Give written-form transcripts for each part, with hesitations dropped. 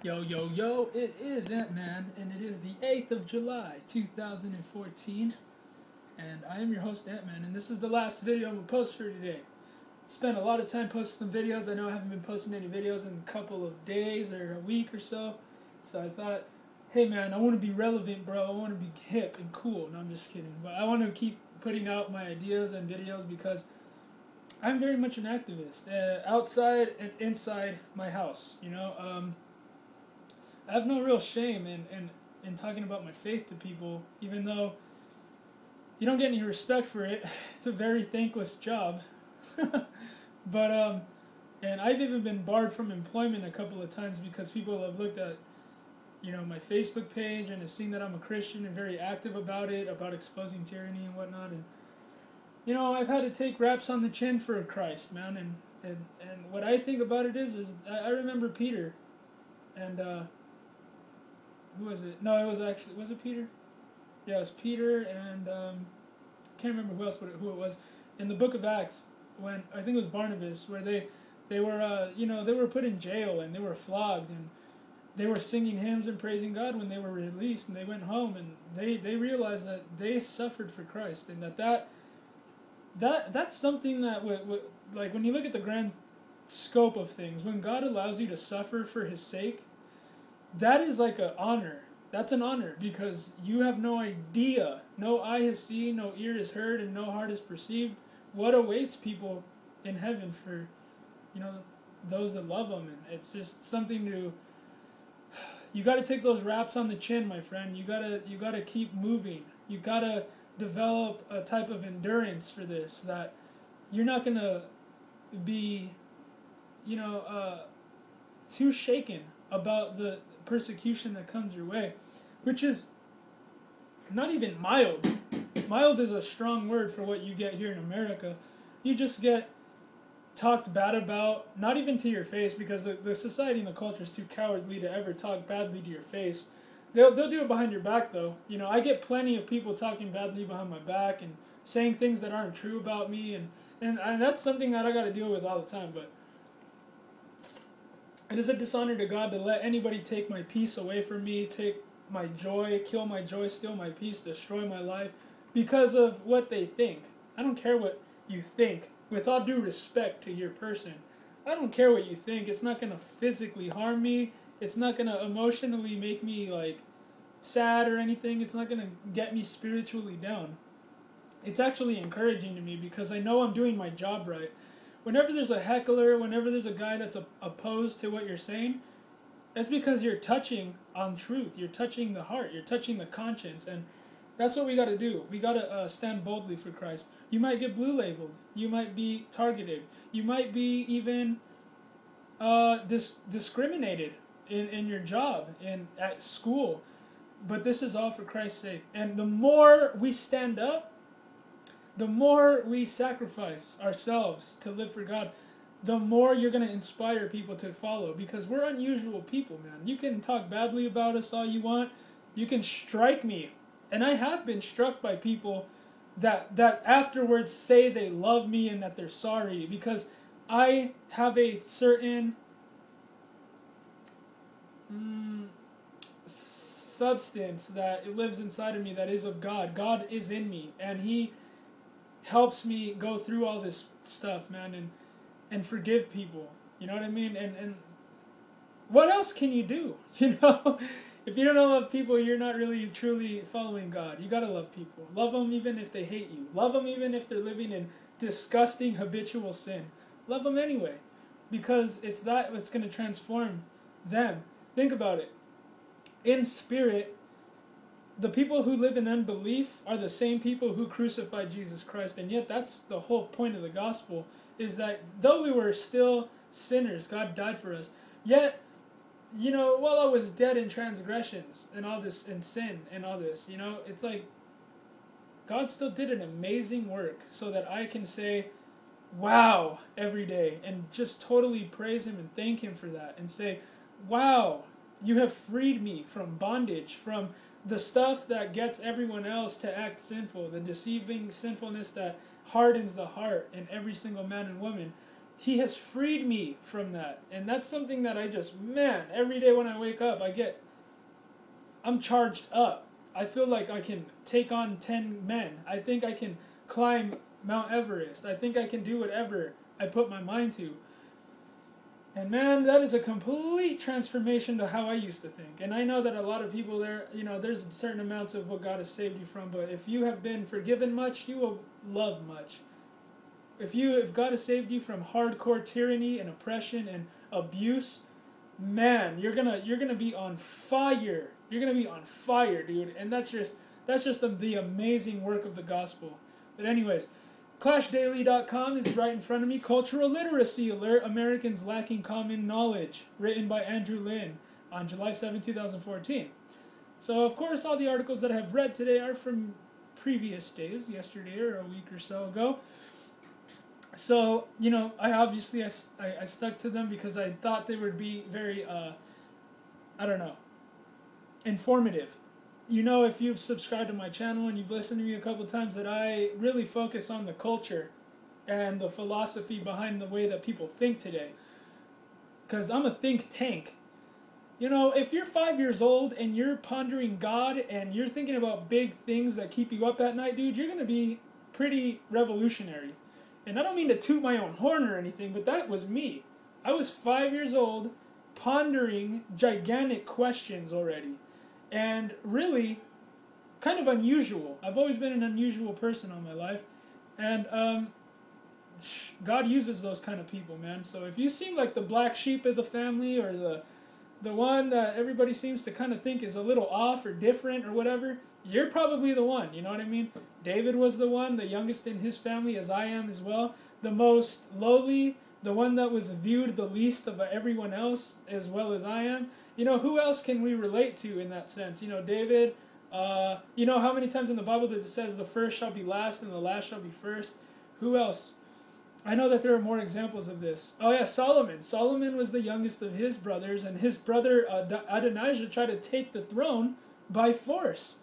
Yo, yo, yo, it is Ant-Man, and it is the 8th of July, 2014, and I am your host, Ant-Man, and this is the last video I'm going to post for today. Spent a lot of time posting some videos. I know I haven't been posting any videos in a couple of days or a week or so I thought, hey man, I want to be relevant, bro. I want to be hip and cool. No, I'm just kidding, but I want to keep putting out my ideas and videos because I'm very much an activist, outside and inside my house, I have no real shame in talking about my faith to people, even though you don't get any respect for it. It's a very thankless job. but and I've even been barred from employment a couple of times because people have looked at, my Facebook page and have seen that I'm a Christian and very active about it, about exposing tyranny and whatnot. And I've had to take raps on the chin for Christ, man. And what I think about it is I remember Peter, and who was it? No, was it Peter? Yeah, it was Peter, and can't remember who it was. In the book of Acts, when I think it was Barnabas, where they were they were put in jail and they were flogged and they were singing hymns and praising God when they were released, and they went home and they realized that they suffered for Christ, and that's something that like when you look at the grand scope of things, when God allows you to suffer for His sake, that is like an honor. That's an honor because you have no idea, no eye has seen, no ear has heard, and no heart has perceived what awaits people in heaven for, those that love them. And it's just something to. You got to take those raps on the chin, my friend. You gotta keep moving. You gotta develop a type of endurance for this, that you're not gonna be, too shaken about the persecution that comes your way, which is not even mild. Mild is a strong word for what you get here in America. You just get talked bad about, not even to your face, because the society and the culture is too cowardly to ever talk badly to your face. They'll do it behind your back, though. I get plenty of people talking badly behind my back and saying things that aren't true about me, and that's something that I got to deal with all the time. But it is a dishonor to God to let anybody take my peace away from me, take my joy, kill my joy, steal my peace, destroy my life because of what they think. I don't care what you think. With all due respect to your person, I don't care what you think. It's not going to physically harm me. It's not going to emotionally make me sad or anything. It's not going to get me spiritually down. It's actually encouraging to me because I know I'm doing my job right. Whenever there's a heckler, whenever there's a guy that's opposed to what you're saying, that's because you're touching on truth. You're touching the heart. You're touching the conscience. And that's what we got to do. We got to stand boldly for Christ. You might get blue labeled. You might be targeted. You might be even discriminated in your job and at school. But this is all for Christ's sake. And the more we stand up, the more we sacrifice ourselves to live for God, the more you're going to inspire people to follow, because we're unusual people, man. You can talk badly about us all you want. You can strike me. And I have been struck by people that afterwards say they love me and that they're sorry, because I have a certain substance that lives inside of me that is of God. God is in me, and He helps me go through all this stuff, man, and forgive people. You know what I mean? And what else can you do? If you don't love people, you're not really truly following God. You gotta love people. Love them even if they hate you. Love them even if they're living in disgusting habitual sin. Love them anyway, because it's that that's gonna transform them. Think about it. In spirit, the people who live in unbelief are the same people who crucified Jesus Christ, and yet that's the whole point of the gospel, is that though we were still sinners, God died for us. Yet, while I was dead in transgressions and all this, and sin and all this, it's like God still did an amazing work so that I can say, wow, every day, and just totally praise Him and thank Him for that, and say, wow, you have freed me from bondage, from the stuff that gets everyone else to act sinful, the deceiving sinfulness that hardens the heart in every single man and woman. He has freed me from that. And that's something that I just, man, every day when I wake up, I'm charged up. I feel like I can take on 10 men. I think I can climb Mount Everest. I think I can do whatever I put my mind to. And man, that is a complete transformation to how I used to think. And I know that a lot of people there, there's certain amounts of what God has saved you from, but if you have been forgiven much, you will love much. If God has saved you from hardcore tyranny and oppression and abuse, man, you're gonna be on fire. You're gonna be on fire, dude. And that's just the amazing work of the gospel. But anyways, ClashDaily.com is right in front of me. Cultural literacy alert: Americans lacking common knowledge, written by Andrew Lin on July 7, 2014. So of course, all the articles that I have read today are from previous days, yesterday or a week or so ago. So, I stuck to them because I thought they would be very, informative. If you've subscribed to my channel and you've listened to me a couple times, that I really focus on the culture and the philosophy behind the way that people think today. Because I'm a think tank. If you're 5 years old and you're pondering God and you're thinking about big things that keep you up at night, dude, you're going to be pretty revolutionary. And I don't mean to toot my own horn or anything, but that was me. I was 5 years old, pondering gigantic questions already. And really, kind of unusual. I've always been an unusual person all my life. And God uses those kind of people, man. So if you seem like the black sheep of the family, or the one that everybody seems to kind of think is a little off or different or whatever, you're probably the one, you know what I mean? David was the one, the youngest in his family, as I am as well. The most lowly, the one that was viewed the least of everyone else, as well as I am. Who else can we relate to in that sense? David, how many times in the Bible does it says the first shall be last and the last shall be first? Who else? I know that there are more examples of this. Oh yeah, Solomon. Solomon was the youngest of his brothers, and his brother Adonijah tried to take the throne by force.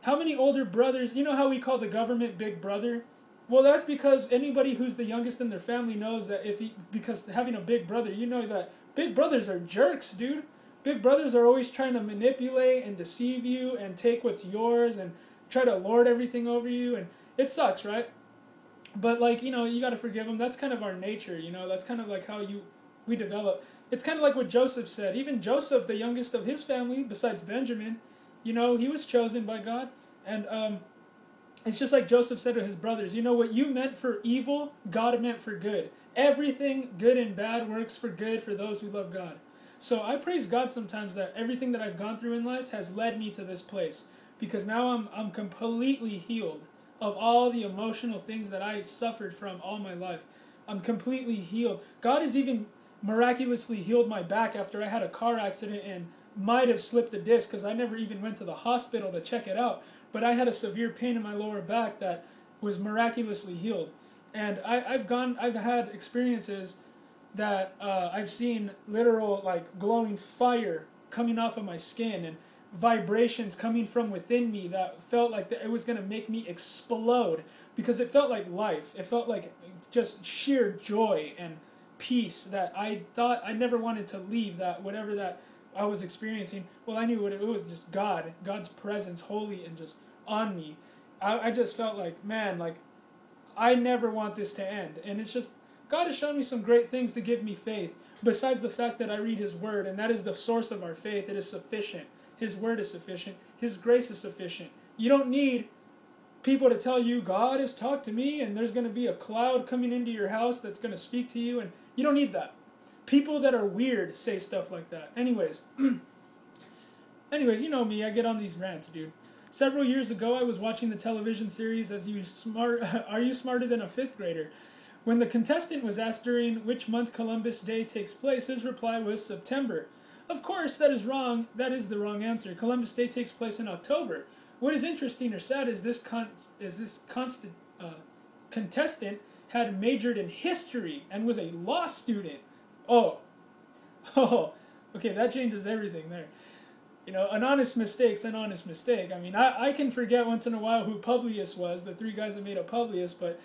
How many older brothers, how we call the government Big Brother? Well, that's because anybody who's the youngest in their family knows that because having a big brother, that big brothers are jerks, dude. Big brothers are always trying to manipulate and deceive you and take what's yours and try to lord everything over you, and it sucks, right? But you got to forgive them. That's kind of our nature, That's kind of like how we develop. It's kind of like what Joseph said. Even Joseph, the youngest of his family, besides Benjamin, he was chosen by God. And it's just like Joseph said to his brothers, what you meant for evil, God meant for good. Everything good and bad works for good for those who love God. So I praise God sometimes that everything that I've gone through in life has led me to this place. Because now I'm completely healed of all the emotional things that I suffered from all my life. I'm completely healed. God has even miraculously healed my back after I had a car accident and might have slipped a disc, because I never even went to the hospital to check it out. But I had a severe pain in my lower back that was miraculously healed. And I've had experiences that I've seen literal glowing fire coming off of my skin and vibrations coming from within me that felt like it was going to make me explode, because it felt like life. It felt like just sheer joy and peace that I thought I never wanted to leave, that whatever that I was experiencing. Well, I knew it was just God's presence, holy and just on me. I just felt like, man, I never want this to end. And it's just, God has shown me some great things to give me faith, besides the fact that I read His Word, and that is the source of our faith. It is sufficient. His Word is sufficient. His grace is sufficient. You don't need people to tell you, God has talked to me, and there's going to be a cloud coming into your house that's going to speak to you, and you don't need that. People that are weird say stuff like that. Anyways, you know me, I get on these rants, dude. Several years ago, I was watching the television series Are You Smarter Than a Fifth Grader? When the contestant was asked during which month Columbus Day takes place, his reply was September. Of course, that is wrong. That is the wrong answer. Columbus Day takes place in October. What is interesting or sad is this contestant had majored in history and was a law student. Oh, okay, that changes everything there. An honest mistake's an honest mistake. I mean, I can forget once in a while who Publius was, the three guys that made up Publius, but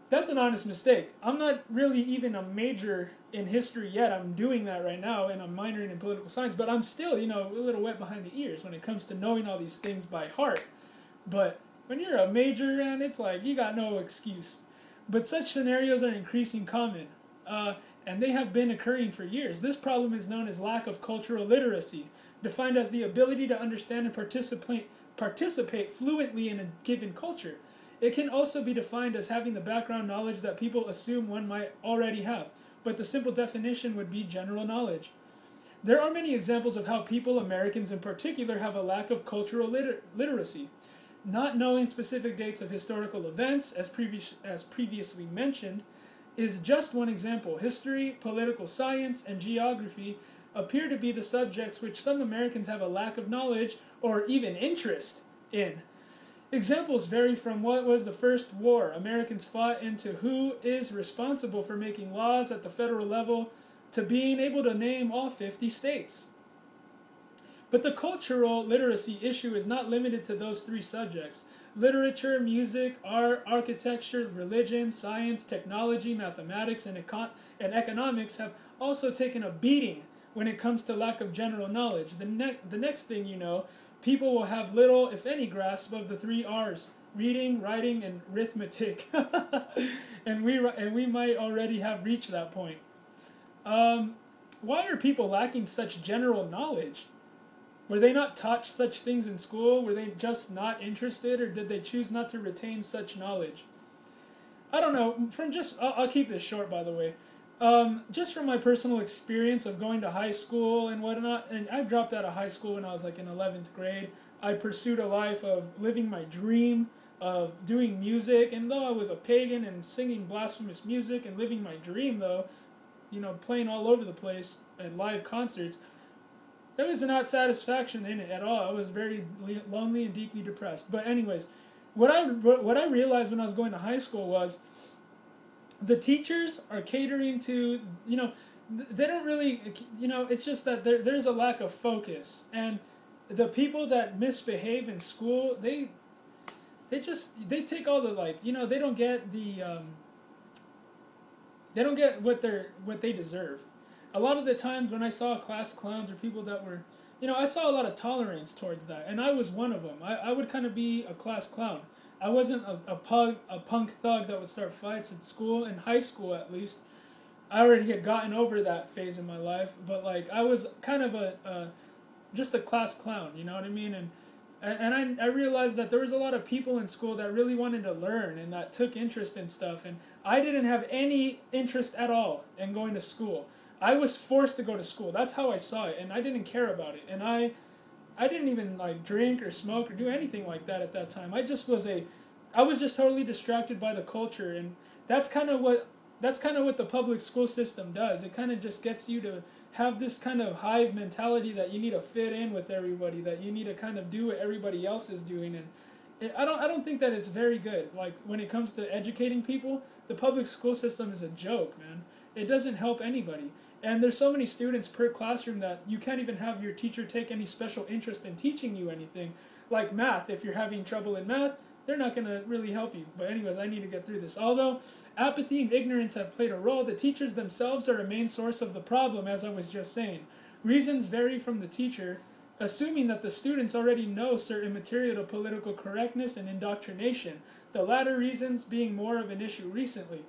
That's an honest mistake. I'm not really even a major in history yet. I'm doing that right now, and I'm minoring in political science, but I'm still, you know, a little wet behind the ears when it comes to knowing all these things by heart. But when you're a major, and it's like, you got no excuse. But such scenarios are increasing common, and they have been occurring for years. This problem is known as lack of cultural literacy, defined as the ability to understand and participate fluently in a given culture. It can also be defined as having the background knowledge that people assume one might already have, but the simple definition would be general knowledge. There are many examples of how people, Americans in particular, have a lack of cultural literacy. Not knowing specific dates of historical events, as previously mentioned, is just one example. History, political science, and geography appear to be the subjects which some Americans have a lack of knowledge or even interest in. Examples vary from what was the first war Americans fought into who is responsible for making laws at the federal level to being able to name all 50 states. But the cultural literacy issue is not limited to those three subjects. Literature, music, art, architecture, religion, science, technology, mathematics, and economics have also taken a beating when it comes to lack of general knowledge. The next thing you know, people will have little, if any, grasp of the three R's: reading, writing, and arithmetic. and we might already have reached that point. Why are people lacking such general knowledge? Were they not taught such things in school? Were they just not interested, or did they choose not to retain such knowledge? I don't know. I'll keep this short, by the way. Just from my personal experience of going to high school and whatnot, and I dropped out of high school when I was like in 11th grade. I pursued a life of living my dream of doing music, and though I was a pagan and singing blasphemous music and living my dream, though, you know, playing all over the place at live concerts, there was not satisfaction in it at all. I was very lonely and deeply depressed. But anyways, what I realized when I was going to high school was the teachers are catering to, you know, they don't really, you know, it's just that there's a lack of focus. And the people that misbehave in school, they take all the, like, you know, they don't get what they deserve. A lot of the times when I saw class clowns or people that were, you know, I saw a lot of tolerance towards that, and I was one of them. I would kind of be a class clown. I wasn't a punk thug that would start fights at school, in high school at least. I already had gotten over that phase in my life, but like I was kind of just a class clown, you know what I mean? And I realized that there was a lot of people in school that really wanted to learn and that took interest in stuff, and I didn't have any interest at all in going to school. I was forced to go to school. That's how I saw it, and I didn't care about it. And I didn't even like drink or smoke or do anything like that at that time. I was just totally distracted by the culture, and that's kind of what the public school system does. It kind of just gets you to have this kind of hive mentality that you need to fit in with everybody, that you need to kind of do what everybody else is doing, and I don't think that it's very good. Like when it comes to educating people, the public school system is a joke, man. It doesn't help anybody. And there's so many students per classroom that you can't even have your teacher take any special interest in teaching you anything. Like math, if you're having trouble in math, they're not going to really help you. But anyways, I need to get through this. Although apathy and ignorance have played a role, the teachers themselves are a main source of the problem, as I was just saying. Reasons vary from the teacher, assuming that the students already know certain material to political correctness and indoctrination, the latter reasons being more of an issue recently.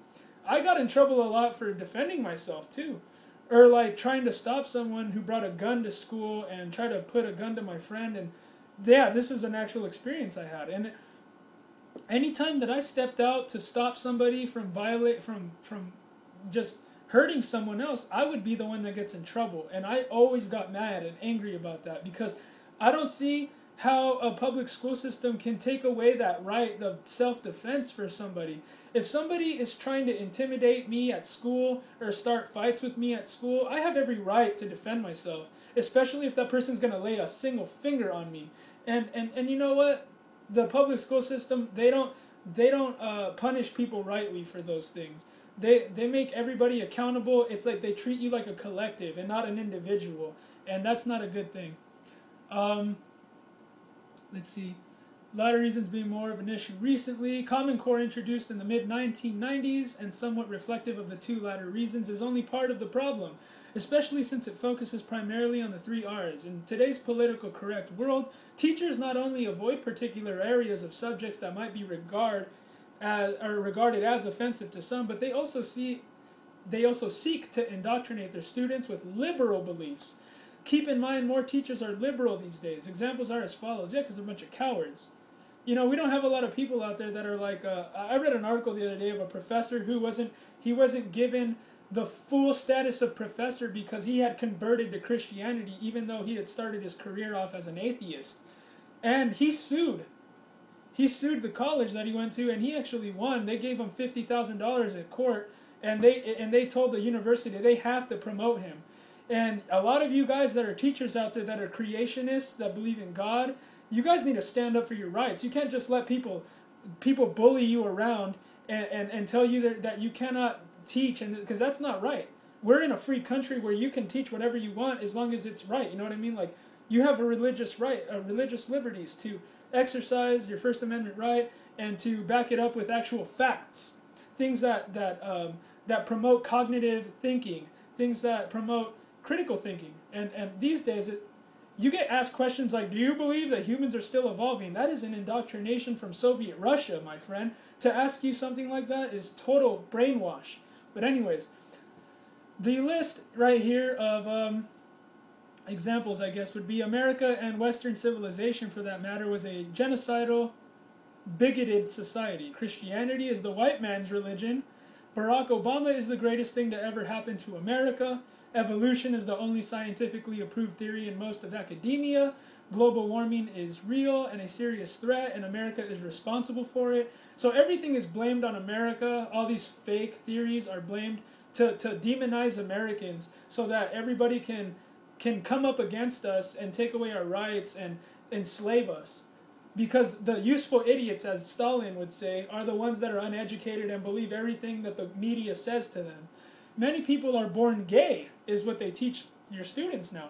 I got in trouble a lot for defending myself, too. Or like trying to stop someone who brought a gun to school and try to put a gun to my friend. And yeah, this is an actual experience I had. And anytime that I stepped out to stop somebody from just hurting someone else, I would be the one that gets in trouble. And I always got mad and angry about that, because I don't see how a public school system can take away that right of self-defense for somebody. If somebody is trying to intimidate me at school or start fights with me at school, I have every right to defend myself, especially if that person's going to lay a single finger on me. And you know what? The public school system, they don't punish people rightly for those things. They make everybody accountable. It's like they treat you like a collective and not an individual, and that's not a good thing. Let's see. Latter reasons being more of an issue recently. Common Core, introduced in the mid-1990s and somewhat reflective of the two latter reasons, is only part of the problem, especially since it focuses primarily on the 3 R's. In today's politically correct world, teachers not only avoid particular areas of subjects that might be regarded as offensive to some, but they also seek to indoctrinate their students with liberal beliefs. Keep in mind, more teachers are liberal these days. Examples are as follows. Yeah, because they're a bunch of cowards. You know, we don't have a lot of people out there that are like, I read an article the other day of a professor who wasn't given the full status of professor because he had converted to Christianity, even though he had started his career off as an atheist. And he sued. He sued the college that he went to, and he actually won. They gave him $50,000 at court, and they told the university they have to promote him. And a lot of you guys that are teachers out there that are creationists, that believe in God, you guys need to stand up for your rights. You can't just let people bully you around and tell you that you cannot teach, and because that's not right. We're in a free country where you can teach whatever you want as long as it's right. You know what I mean? Like, you have a religious right, religious liberties to exercise your First Amendment right and to back it up with actual facts, things that promote cognitive thinking, things that promote critical thinking. And these days, you get asked questions like, do you believe that humans are still evolving? That is an indoctrination from Soviet Russia, my friend. To ask you something like that is total brainwash. But anyways, the list right here of examples, I guess, would be America and Western civilization, for that matter, was a genocidal, bigoted society. Christianity is the white man's religion. Barack Obama is the greatest thing to ever happen to America. Evolution is the only scientifically approved theory in most of academia. Global warming is real and a serious threat, and America is responsible for it. So everything is blamed on America. All these fake theories are blamed to demonize Americans so that everybody can come up against us and take away our rights and enslave us. Because the useful idiots, as Stalin would say, are the ones that are uneducated and believe everything that the media says to them. Many people are born gay, is what they teach your students now.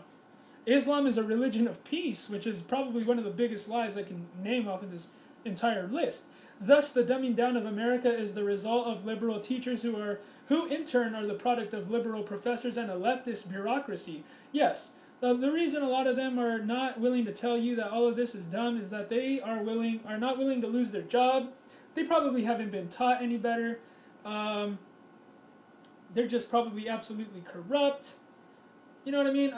Islam is a religion of peace, which is probably one of the biggest lies I can name off of this entire list. Thus, the dumbing down of America is the result of liberal teachers who in turn are the product of liberal professors and a leftist bureaucracy. Yes, the reason a lot of them are not willing to tell you that all of this is dumb is that they are not willing to lose their job. They probably haven't been taught any better. They're just probably absolutely corrupt. You know what I mean?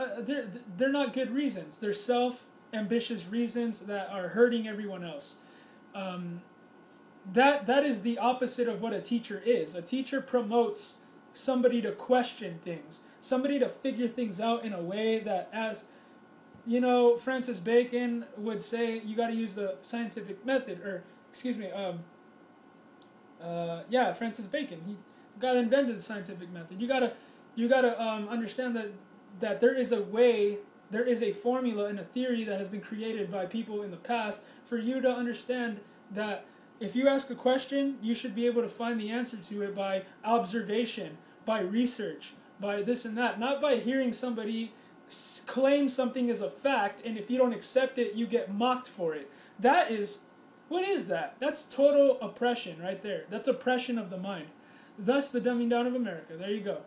They're not good reasons. They're self-ambitious reasons that are hurting everyone else. That is the opposite of what a teacher is. A teacher promotes somebody to question things, somebody to figure things out in a way that, as you know, Francis Bacon would say, you got to use the scientific method, or excuse me, Francis Bacon. He got invented the scientific method. You gotta understand that there is a way, there is a formula and a theory that has been created by people in the past for you to understand that if you ask a question, you should be able to find the answer to it by observation, by research, by this and that, not by hearing somebody claim something as a fact, and if you don't accept it, you get mocked for it. What is that? That's total oppression right there. That's oppression of the mind. Thus, the dumbing down of America. There you go.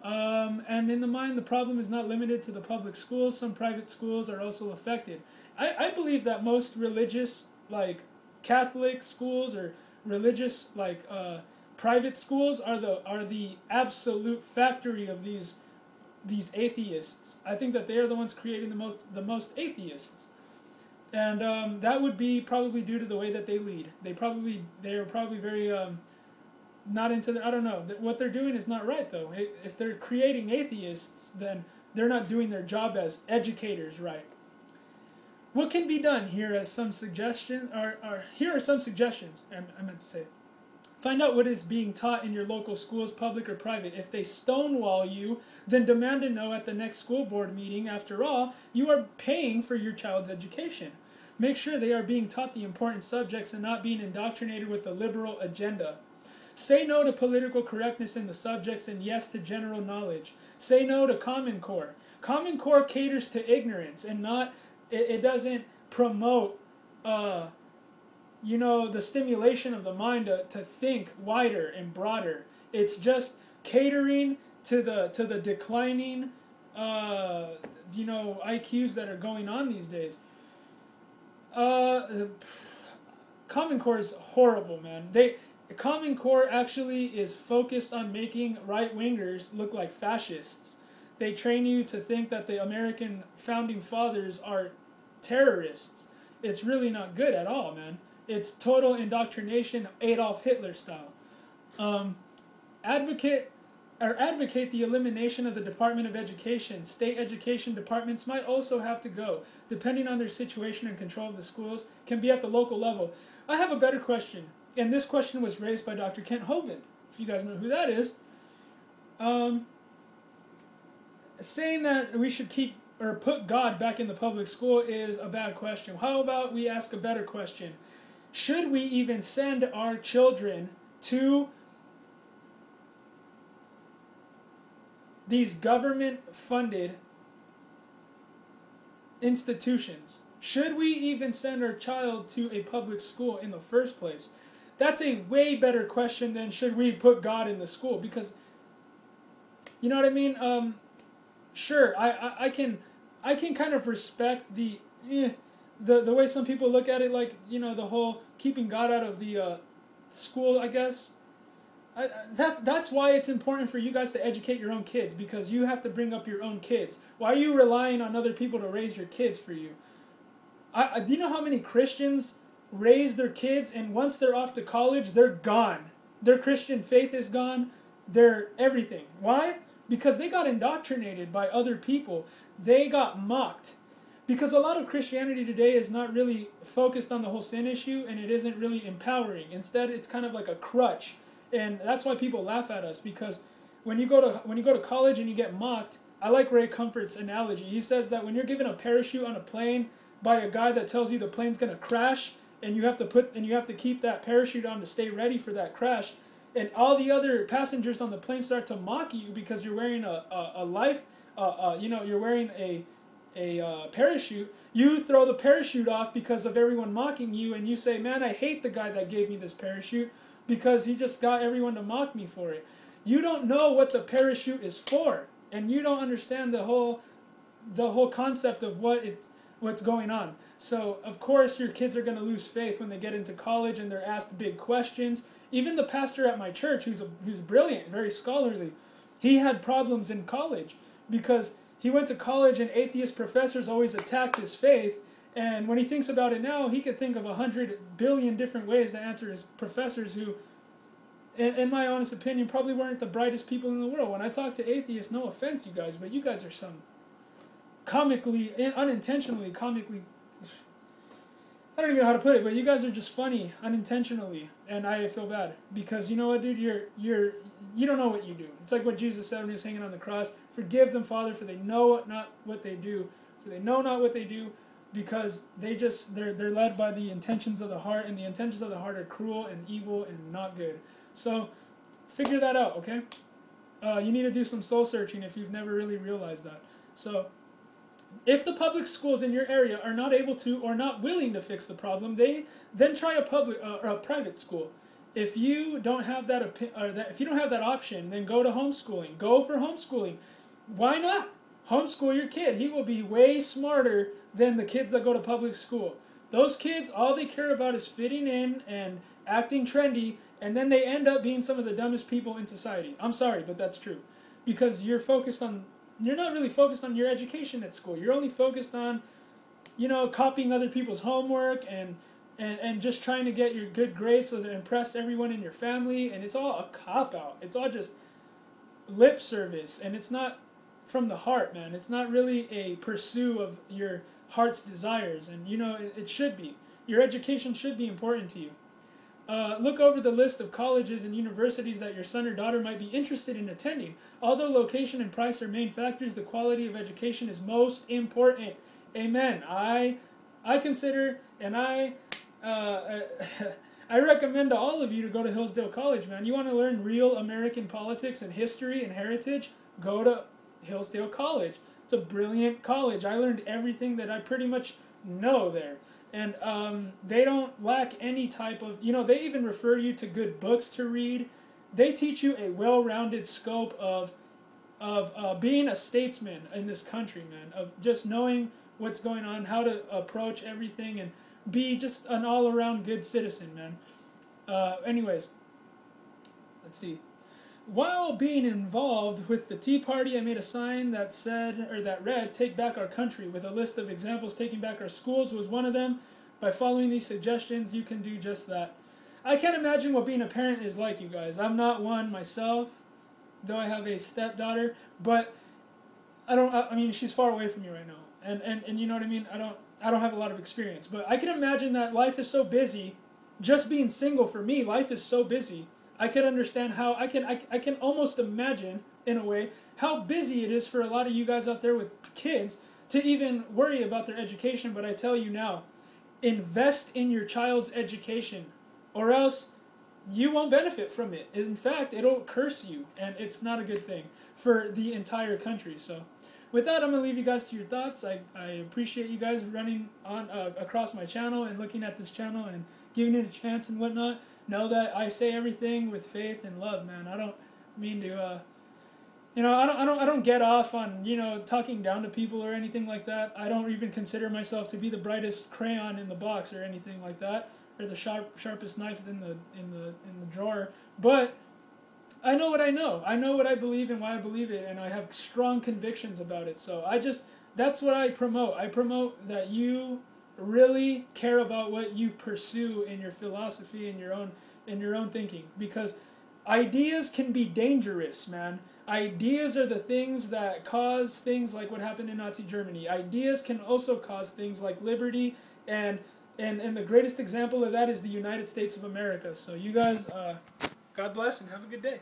And in the mind, the problem is not limited to the public schools. Some private schools are also affected. I believe that most religious, like Catholic schools or religious, like private schools, are the absolute factory of these atheists. I think that they are the ones creating the most atheists, and that would be probably due to the way that they lead. They are probably very not into the, I don't know. What they're doing is not right, though. If they're creating atheists, then they're not doing their job as educators right. What can be done? Here are some suggestions. Here are some suggestions. I meant to say. Find out what is being taught in your local schools, public or private. If they stonewall you, then demand to know at the next school board meeting. After all, you are paying for your child's education. Make sure they are being taught the important subjects and not being indoctrinated with the liberal agenda. Say no to political correctness in the subjects and yes to general knowledge. Say no to Common Core. Common Core caters to ignorance and not, it doesn't promote you know, the stimulation of the mind to think wider and broader. It's just catering to the declining, you know, IQs that are going on these days. Common Core is horrible, man. Common Core actually is focused on making right-wingers look like fascists. They train you to think that the American founding fathers are terrorists. It's really not good at all, man. It's total indoctrination, Adolf Hitler style. Advocate the elimination of the Department of Education. State education departments might also have to go, depending on their situation and control of the schools, can be at the local level. I have a better question, and this question was raised by Dr. Kent Hovind, if you guys know who that is. Saying that we should keep or put God back in the public school is a bad question. How about we ask a better question? Should we even send our children to these government-funded institutions? Should we even send our child to a public school in the first place? That's a way better question than should we put God in the school, because, you know what I mean? Sure, I can kind of respect the way some people look at it, like, you know, the whole keeping God out of the school, I guess. That's why it's important for you guys to educate your own kids, because you have to bring up your own kids. Why are you relying on other people to raise your kids for you? Do you know how many Christians raise their kids, and once they're off to college, they're gone? Their Christian faith is gone. They're everything. Why? Because they got indoctrinated by other people. They got mocked. Because a lot of Christianity today is not really focused on the whole sin issue, and it isn't really empowering. Instead, it's kind of like a crutch. And that's why people laugh at us, because when you go to college and you get mocked, I like Ray Comfort's analogy. He says that when you're given a parachute on a plane by a guy that tells you the plane's going to crash, and you have to keep that parachute on to stay ready for that crash, and all the other passengers on the plane start to mock you because you're wearing you're wearing a parachute. You throw the parachute off because of everyone mocking you, and you say, "Man, I hate the guy that gave me this parachute because he just got everyone to mock me for it." You don't know what the parachute is for, and you don't understand the whole concept of what's going on. So, of course, your kids are going to lose faith when they get into college and they're asked big questions. Even the pastor at my church, who's brilliant, very scholarly, he had problems in college because he went to college and atheist professors always attacked his faith. And when he thinks about it now, he could think of 100 billion different ways to answer his professors who, in my honest opinion, probably weren't the brightest people in the world. When I talk to atheists, no offense, you guys, but you guys are some unintentionally comically, I don't even know how to put it, but you guys are just funny unintentionally, and I feel bad because, you know what, dude, you don't know what you do. It's like what Jesus said when he was hanging on the cross: "Forgive them, Father, for they know not what they do." For they know not what they do, because they're led by the intentions of the heart, and the intentions of the heart are cruel and evil and not good. So figure that out, okay? You need to do some soul searching if you've never really realized that. So if the public schools in your area are not able to or not willing to fix the problem, then try a private school. If you don't have if you don't have that option, then go to homeschooling. Go for homeschooling. Why not? Homeschool your kid. He will be way smarter than the kids that go to public school. Those kids, all they care about is fitting in and acting trendy, and then they end up being some of the dumbest people in society. I'm sorry, but that's true. Because you're not really focused on your education at school. You're only focused on, copying other people's homework and just trying to get your good grades so to impress everyone in your family, and it's all a cop-out. It's all just lip service, and it's not from the heart, man. It's not really a pursuit of your heart's desires, and it should be. Your education should be important to you. Look over the list of colleges and universities that your son or daughter might be interested in attending. Although location and price are main factors, the quality of education is most important. Amen. I consider, and I recommend to all of you to go to Hillsdale College, man. You want to learn real American politics and history and heritage? Go to Hillsdale College. It's a brilliant college. I learned everything that I pretty much know there. And they don't lack any type of, they even refer you to good books to read. They teach you a well-rounded scope of being a statesman in this country, man, of just knowing what's going on, how to approach everything, and be just an all-around good citizen, man. Anyways, let's see. While being involved with the Tea Party, I made a sign that read, "Take back our country," with a list of examples. Taking back our schools was one of them. By following these suggestions, you can do just that. I can't imagine what being a parent is like, you guys. I'm not one myself, though I have a stepdaughter, but I mean, she's far away from me right now. And you know what I mean? I don't have a lot of experience, but I can imagine that life is so busy. Just being single for me, life is so busy. I can understand how I can almost imagine in a way how busy it is for a lot of you guys out there with kids to even worry about their education. But I tell you now, invest in your child's education, or else you won't benefit from it. In fact, it'll curse you, and it's not a good thing for the entire country. So with that, I'm going to leave you guys to your thoughts. I appreciate you guys running on across my channel and looking at this channel and giving it a chance and whatnot. Know that I say everything with faith and love, man. I don't mean to, I don't get off on, talking down to people or anything like that. I don't even consider myself to be the brightest crayon in the box or anything like that, or the sharpest knife in the drawer. But I know what I know. I know what I believe and why I believe it, and I have strong convictions about it. So that's what I promote. I promote that you really care about what you pursue in your philosophy and your own thinking, because ideas can be dangerous, man. Ideas are the things that cause things like what happened in Nazi Germany. Ideas can also cause things like liberty, and the greatest example of that is the United States of America. So you guys, God bless and have a good day.